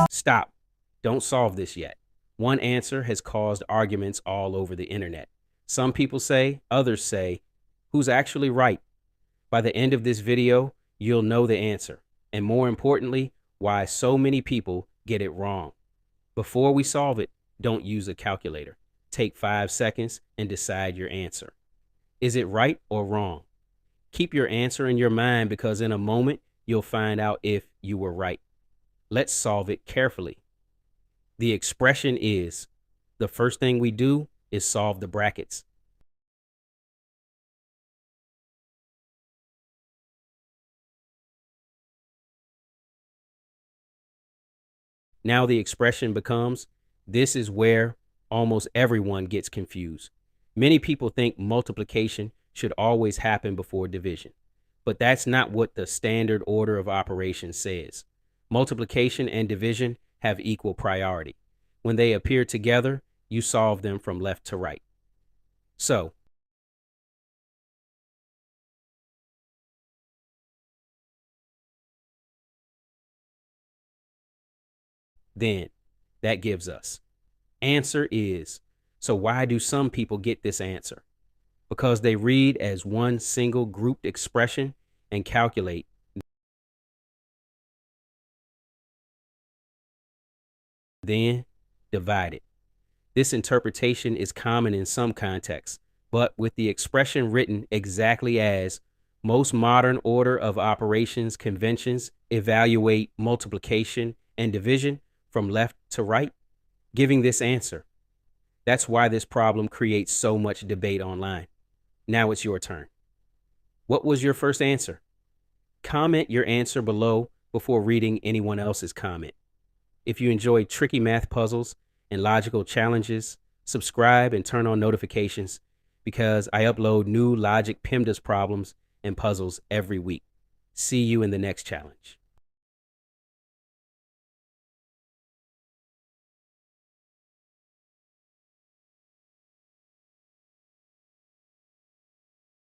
Stop. Don't solve this yet. One answer has caused arguments all over the internet. Some people say, others say, who's actually right? By the end of this video, you'll know the answer, and more importantly, why so many people get it wrong. Before we solve it, don't use a calculator. Take 5 seconds and decide your answer. Is it right or wrong? Keep your answer in your mind because in a moment, you'll find out if you were right. Let's solve it carefully. The expression is, the first thing we do is solve the brackets. Now the expression becomes, this is where almost everyone gets confused. Many people think multiplication should always happen before division, but that's not what the standard order of operations says. Multiplication and division have equal priority. When they appear together, you solve them from left to right. So, then, that gives us. Answer is. So why do some people get this answer? Because they read as one single grouped expression and calculate, then divide it. This interpretation is common in some contexts, but with the expression written exactly as, most modern order of operations conventions evaluate multiplication and division from left to right, giving this answer. That's why this problem creates so much debate online. Now it's your turn. What was your first answer? Comment your answer below before reading anyone else's comment. If you enjoy tricky math puzzles and logical challenges, subscribe and turn on notifications because I upload new logic PEMDAS problems and puzzles every week. See you in the next challenge.